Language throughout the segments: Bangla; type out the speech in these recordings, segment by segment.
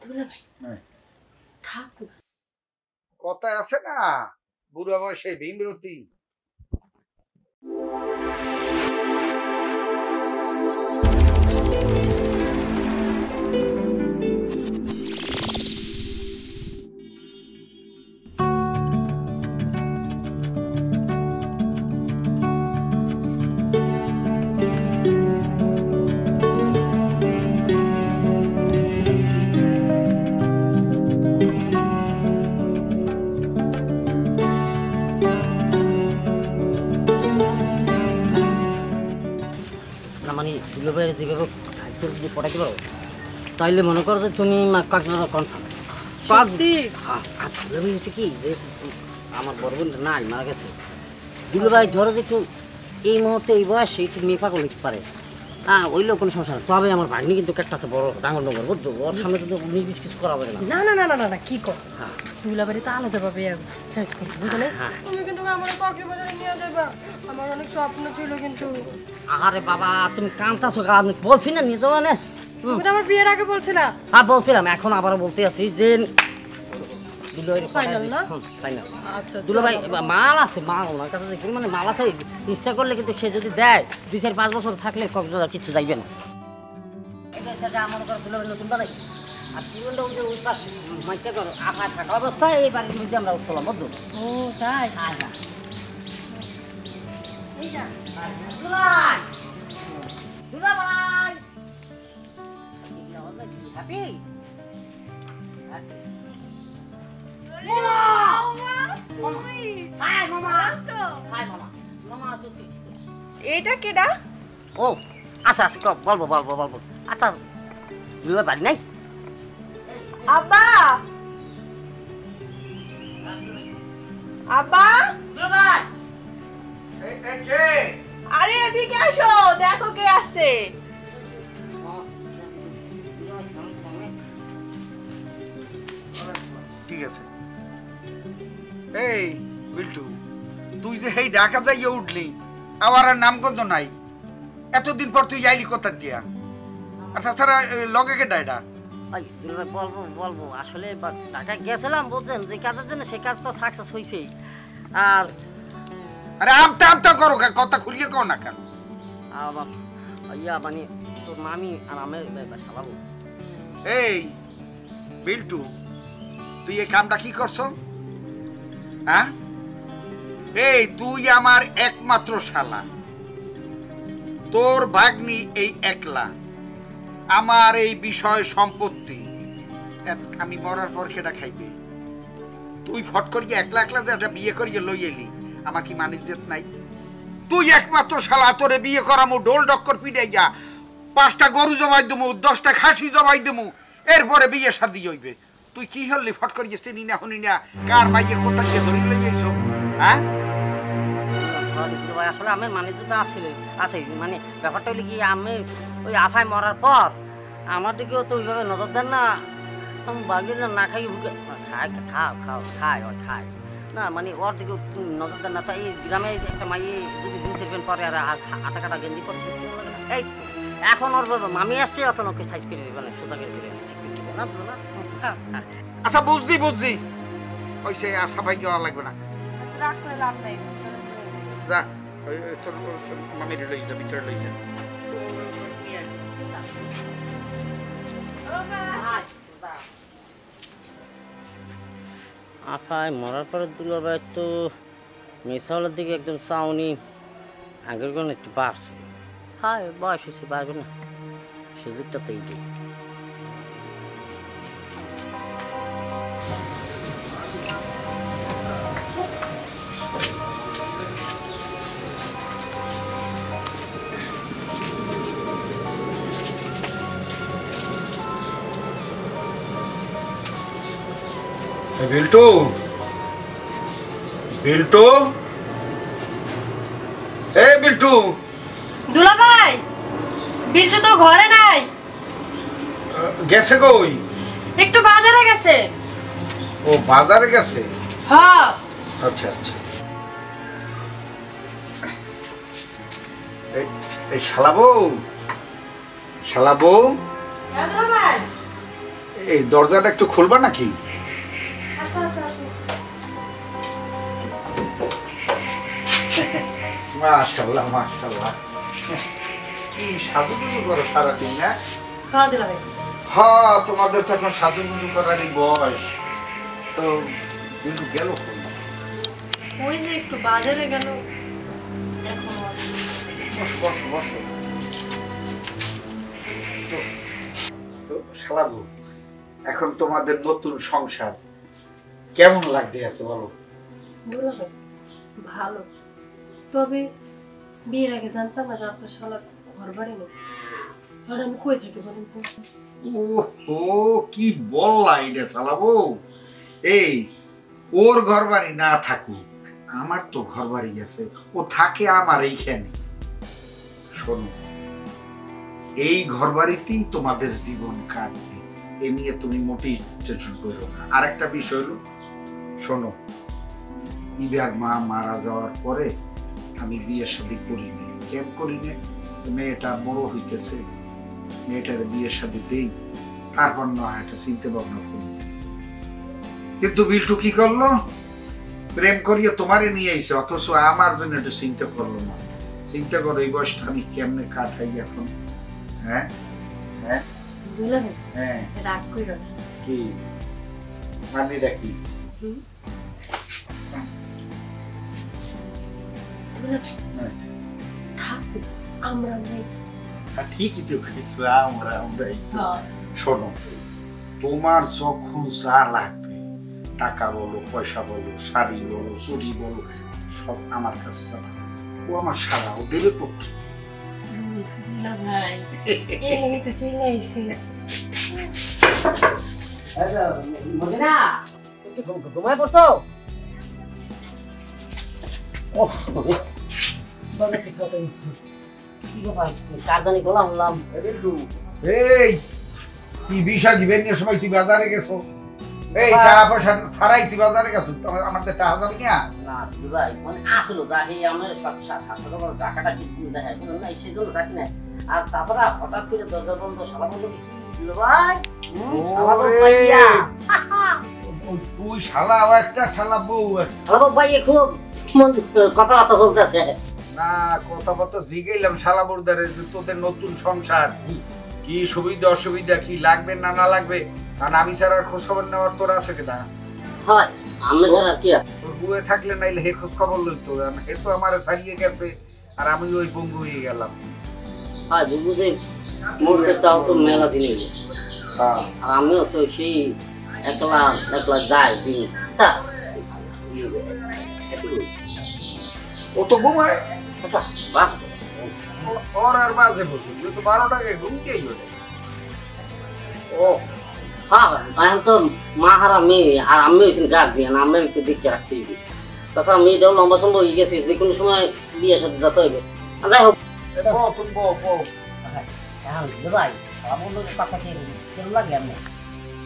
থাক না, কথায় আছে না বুড়া বয়সে ভীমরতি। মানে দুলাভাইয়ের যেভাবে সাইজ করে যদি পটাইতে পারো তাইলে মনে করো যে তুমি কক্সবাজার কনফার্ম। আর দুলাভাই হচ্ছে কি যে আমার বড় বোনটা নাই, মারা গেছে। দুলাভাই ধরো যে একটু এই মুহূর্তে এই বয়সে একটু মেয়ে পাগল লিখতে পারে, হ্যাঁ ওইলেও কোনো সমস্যা না। তবে আমার ভাগ্নি কিন্তু একটা আছে বড় ডাঙর ডঙ্গর, বুঝছো? ওর সামনে তো নির্বিষ কিছু করা যাবে না। না না না না না কি কর, দুলাভাই তো আলাদা ভাবে সাইজ করতে বুঝলে। তুমি কিন্তু আমার কক্সবাজারে নিয়ে যাবা, আমার অনেক স্বপ্ন ছিল কিন্তু। আরে বাবা তুমি কাঁদতাছো গা, আমি বলছি না নিয়ে যাওয়া না। তুমি তো আমার বিয়ের আগে বলছিলা। হ্যাঁ বলছিলাম, এখন আবারও বলতে আছি যে দুলাভাই মাল আছে, মাল ওনার কাছে মানে মাল আছে, ইচ্ছা করলে কিন্তু সে যদি দেয় 2-4-5 বছর থাকলে কক্সবাজার কিছু যাইবে না। আমার দুলাভাই নতুন বানাই আর পুরোটা ওই যে ওই পাশে মাইটা করো আঁকা থাকা অবস্থায় এই বাড়ির মধ্যে আমরা উঠলাম, বুঝলো? ও তাই। দুলাভাই হ্যাপি এটা কেডা? ও আচ্ছা আচ্ছা বলবো বলবো বলবো। আচ্ছা দুলাভাই বাড়ি নাই? আব্বা আব্বা দুলাভাই আরে এদিকে আসো, দেখো কে আসছে। ঠিক আছে। এই বিল্টু, তুই যে এই ঢাকা যাইয়া উঠলি, আমার আর নামগন্ধ নাই। এতদিন পর তুই যাইলি কোথা দিয়া? আর তাছাড়া লগে কে ডাইডা? বলবো বলবো আসলে ঢাকায় গেছিলাম, বুঝলেন? যে কাজের জন্য সেই কাজ তো সাকসেস হয়েছেই। আর আরে আমটা আমটা করো, কথা খুলিয়ে কও না কেন? ইয়া মানে তোর মামি আর আমের শালাবো। এই বিল্টু, তুই এই কামটা কি করছো? হ্যাঁ, এই তুই আমার একমাত্র শালা, তোর ভাগ্নি এই একলা, আমার এই বিষয় সম্পত্তি আমি মরার পর সেটা খাইবে। তুই ফট করিয়ে একলা একলা যে একটা বিয়ে করিয়ে লই এলি, আমার কি মান ইজ্জত নাই? তুই একমাত্র শালা, তোরে বিয়ে করামু ঢোল ডক্কর পিটাইয়া, 5টা গরু জবাই দেবো, 10টা খাসি জবাই দেবো, এরপরে বিয়ে শাদী হইবে। তুই কি হলি ফট করিয়ে চিনি না শুনি না কার মাইয়ে কোথা দিয়ে ধরি লই আইছ? হ্যাঁ আসলে আমের মানে তো আছে, মানে ব্যাপারটা হলে কি আমি ওই আফায় মরার পর আমার দিকেও তো ওইভাবে নজর দেন না। বাগিয়ে না খাই খায় না, মানে ওর দিকেও নজর দেন না। তো এই গ্রামে একটা মাইয়ে যদি দিন সেরবেন পরে আর আটা কাটা গেঞ্জি করে এই এখন ওর মামি আসছে, এখন ওকে সাইজ করে দেবে না, সোজা করে দেবে না। আচ্ছা বুঝছি বুঝছি, ওইসে আর সাফাই যাওয়া লাগবে না, রাখলে লাভ নাই। যা ওই তোর মামির লই যা, ভিতরে লই যা। আফায় মরার পরে দুলাভাই তো মিশালের দিকে একদম চাউনি আগের কোন একটু বাড়ছে। হ্যাঁ বয়স হয়েছে, বাড়বে না, সুযোগটা তো এইটাই। বিল্টু, বিল্টু, এই বিল্টু। দুলাভাই, বিল্টু তো ঘরে নাই। গেছে কই? একটু বাজারে গেছে। ও বাজারে গেছে? হ্যাঁ। আচ্ছা আচ্ছা। এই শালা বউ, শালা বউ, এই দরজাটা একটু খুলবা নাকি? মাশাআল্লাহ মাশাআল্লাহ, কি সাজুগুজু করো সারাদিন না? খাওয়া দিলাম হ্যাঁ, তোমাদের তো এখন সাজুগুজু করারই বয়স। তো কিন্তু গেল কই? ওই যে একটু বাজারে গেল। বসো বসো বসো। তো শালাবু, এখন তোমাদের নতুন সংসার কেমন লাগতে আছে বলো? ভালো, তবে বিয়ের আগে জানতাম না যে আপনার শালার ঘর বাড়ি নেই। আর আমি কই থাকি বলেন তো? ও কি বললা এটা শালাবু? এই ওর ঘর বাড়ি না থাকুক, আমার তো ঘর বাড়ি গেছে, ও থাকে আমার এইখানে। শোনো, এই ঘর বাড়িতেই তোমাদের জীবন কাটবে, এ নিয়ে তুমি মোটেই টেনশন করো না। আর একটা বিষয় হলো, শোনো, ইবার মা মারা যাওয়ার পরে আমি বিয়ে শাদী করিনি। কেন করিনি? মেয়েটা বড় হইতেছে, মেয়েটার বিয়ে শাদী দেই, তারপর না একটা চিন্তা ভাবনা করি। কিন্তু বিল্টু কি করলো? প্রেম করিয়ে তোমারে নিয়ে আইছে, অথচ আমার জন্য একটু চিন্তা করলো না। চিন্তা করো এই বয়সটা আমি কেমনে কাটাই এখন। হ্যাঁ হ্যাঁ হ্যাঁ, রাগ কইরো না। কি মানে রাখি? আমরা ঠিকই তো কিছু আমরাই। শোনো, তোমার যখন যা লাগবে, টাকা বলো, পয়সা বলো, শাড়ি বলো, চুড়ি বলো, সব আমার কাছে যাবে। ও আমার সারা, ও দেবে করতে। ঘুমায় পড়ছো? কার জানি গোলাম হলাম। এই কি বিষয় দিবেন সময় তুই বাজারে গেছো? এই টাকা পয়সা ছাড়াই তুই বাজারে গেছো, আমাদের টাকা যাবে না? না ভাই, মানে আসলো যা এই আমার টাকাটা ঠিক দেখায় না, সেই জন্য রাখি না। আর তাছাড়া হঠাৎ করে দরজা বন্ধ, শালা বন্ধ কি দিল ভাই? তুই শালা ও একটা, শালা বউ শালা ভাই খুব কথাবার্তা চলতেছে। না, কথাবার্তা জিগাইলাম শালা বউদারে যে তোদের নতুন সংসার কি সুবিধা অসুবিধা, কি লাগবে না না লাগবে, কারণ আমি স্যার আর খোঁজ খবর নেওয়ার তোর আছে কিনা? হয় আমি স্যার আর কি আছে, তোর বুয়ে থাকলে নাইলে হে খোঁজ খবর লইতো। হে তো আমার ছাড়িয়ে গেছে আর আমি ওই বঙ্গু হয়ে গেলাম। হয় বুঝবো যে মোরসের তাও তো মেলা দিনে, আর আমিও তো সেই একলা একলা যাই দিন। স্যার ও তো ঘুমায়, বাস ওর আর বাজে বসে তো 12টাকে ঘুমকেই ওঠে। ও হ্যাঁ, এখন তো মা হারা মেয়ে, আর আমি হয়েছেন গার্জিয়ান, আমরা একটু দেখে রাখতে হইবে। তাছাড়া মেয়েটাও লম্বা সম্ভব হয়ে গেছে, যে কোনো সময় বিয়ে সাথে যেতে হইবে। যাই হোক,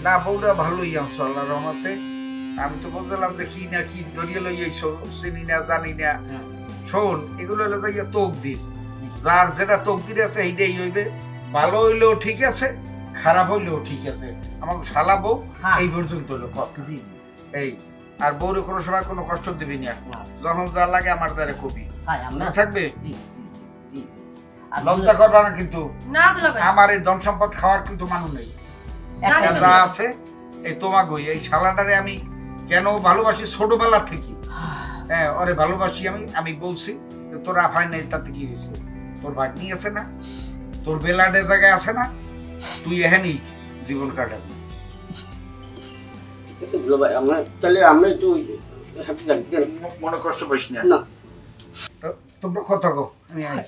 না বউটা ভালোই আনছো আল্লাহর রহমতে। আমি তো বলছিলাম যে কি না কি ধরিয়ে লই আইছো, চিনি না জানি না। শোন, এগুলো হলো যাইয়া তকদির, যার যেটা তকদির আছে এইটাই হইবে। ভালো হইলেও ঠিক আছে, খারাপ হইলেও ঠিক আছে। আমার শালা বউ এই পর্যন্ত হলো কথা। এই আর বউরে কোনো সময় কোনো কষ্ট দিবি না, যখন যা লাগে আমার দ্বারা কবি থাকবে। লজ্জা করবা না কিন্তু, আমার এই ধন সম্পদ খাওয়ার কিন্তু মানুষ নেই। যা আছে এই তোমাগই। এই শালাটারে আমি কেন ভালোবাসি ছোটবেলা থেকে, হ্যাঁ ওরে ভালোবাসি আমি। আমি বলছি তোর আফাই নাই, তাতে কি হয়েছে? তোর ভাগ্নি আছে না, তোর বেলাডে জায়গায় আছে না, তুই এখানেই জীবন কাটাবি। ঠিক আছে ভাই, আমরা তাহলে আমরা একটু হ্যাপি থাকি, মনে কষ্ট পাইস না। তো তোমরা কথা কও, আমি আই।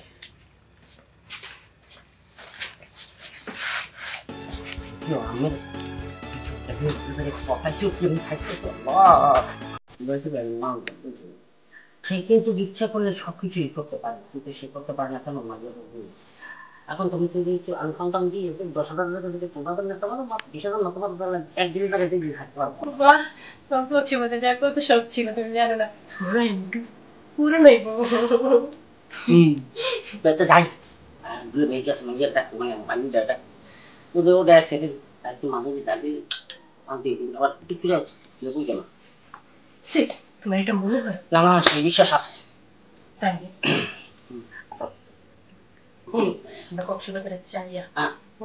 সে কিন্তু ইচ্ছা করলে সবকিছুই করতে পারে, কিন্তু সে করতে পারে না কেন? এখন তুমি যদি একটু আনফান্টান দিয়ে 10,000 টাকা যদি 15,000 নিতে পারো বা 20,000 নিতে পারো, তাহলে একদিনের টাকা দিয়ে থাকতে পারবো। সব ছিল তুমি জানো না, পুরো নাই যাই ভুলে গেছে মানে ওদের ওটা একটু মাঝে দাবি শান্তি আবার একটু ফিরে দেখুন কেন সে তোমার এটা মনে হয়? না না সেই বিশ্বাস আছে তাই আমরা কক্সবাজারে যাইয়া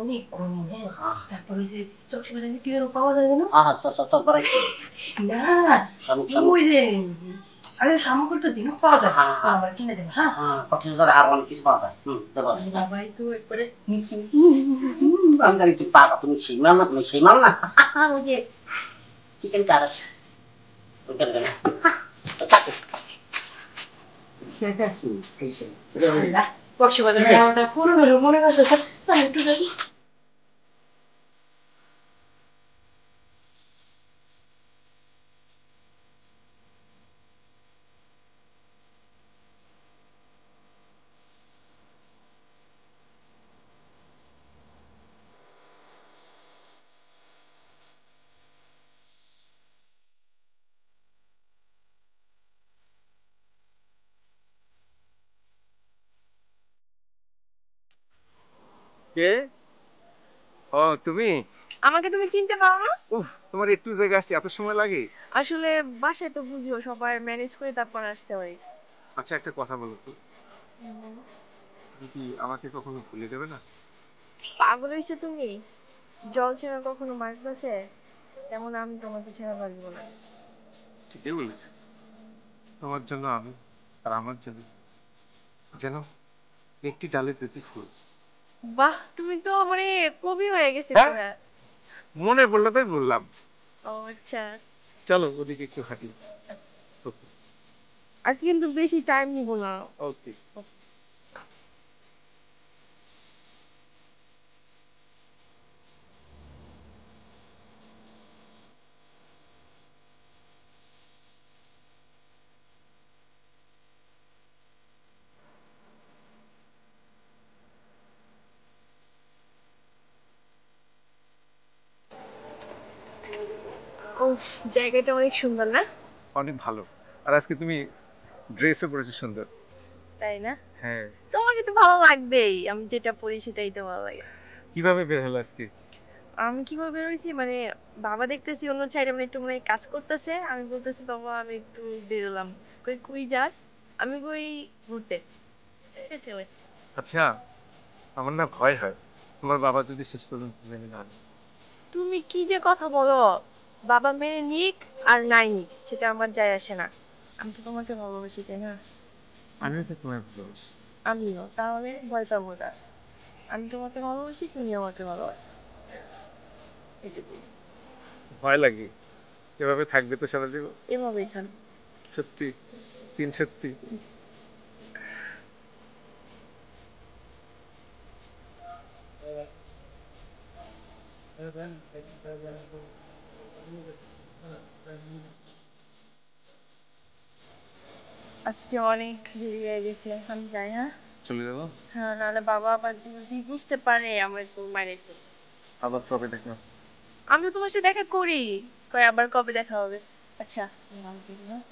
অনেক গরম, হ্যাঁ, তারপরে যে কক্সবাজারে কি যেন পাওয়া যায় না? না ওই যে আরে সামগ্রী তো জিনিস পাওয়া যায়, আমার কিনে দেবে। হ্যাঁ কক্সবাজারে আর অনেক কিছু পাওয়া যায় দেবো বাবাই তো একবারে আমি জানি তুই পাকা তুমি সেই মাল না তুমি সেই মাল না ওই যে চিকেন কারাস ওইখানে গেলে কক্সবাজারে আমার পুরো হলো মনে আছে, একটু যাবি। কে? ও তুমি? আমাকে তুমি চিনতে পারো না? উফ, তোমার একটু জায়গা আসতে এত সময় লাগে? আসলে বাসায় তো বুঝো সবাই ম্যানেজ করে তারপর আসতে হয়। আচ্ছা একটা কথা বলো তো, তুমি কি আমাকে কখনো ভুলে যাবে না? পাগল হয়েছে তুমি? জল ছাড়া কখনো মাছ বাঁচে? তেমন আমি তোমাকে ছাড়া বাঁচবো না। ঠিকই বলেছি, তোমার জন্য আমি আর আমার জন্য যেন একটি ডালে দুটি ফুল। বাহ, তুমি তো মানে কবি হয়ে গেছে হ্যাঁ, পুরা। মনে পড়লো তাই বললাম। ও আচ্ছা, চলো ওদিকে একটু হাঁটি। আজকে কিন্তু বেশি টাইম নিব না। ওকে। ও, জায়গাটা অনেক সুন্দর না? অনেক ভালো। আর আজকে তুমি ড্রেসও পরেছো সুন্দর। তাই না? হ্যাঁ। তোমাকে তো ভালো লাগবেই, আমি যেটা পরি সেটাই তো ভালো লাগে। কিভাবে বের হলো আজকে? আমি কিভাবে বেরোইছি মানে বাবা দেখতেছি অন্য সাইডে মানে একটু মানে কাজ করতেছে, আমি বলতেছি বাবা আমি একটু বেরোলাম। কই কই যাস? আমি কই ঘুরতে। হেঁটে ওই। আচ্ছা, আমার না ভয় হয় তোমার বাবা যদি শেষ পর্যন্ত মেনে না নেয়। তুমি কি যে কথা বলো? বাবা মেনে নিক আর নাই নিক সেটা আমার যায় আসে না। আমি তো তোমাকে ভালোবাসি, তাই না? আমিও তো তোমায় ভালোবাসি। আমিও, তাহলে ভয় পাবো না। আমি তোমাকে ভালোবাসি, তুমি আমাকে ভালোবাসো। এটুকুই। ভয় লাগে, এভাবে থাকবে তো সারা জীবন? এভাবেই থাকবো। সত্যি? তিন সত্যি? আজকে অনেক দেরি হয়ে গেছে, আমি যাই। হ্যাঁ চলে যাবো? হ্যাঁ, নাহলে বাবা আবার যদি বুঝতে পারে আমার তো মাইনে দেবে। আবার কবে দেখো? আমি তো তোমার সাথে দেখা করি, কই আবার কবে দেখা হবে? আচ্ছা, আমি যাই, হ্যাঁ?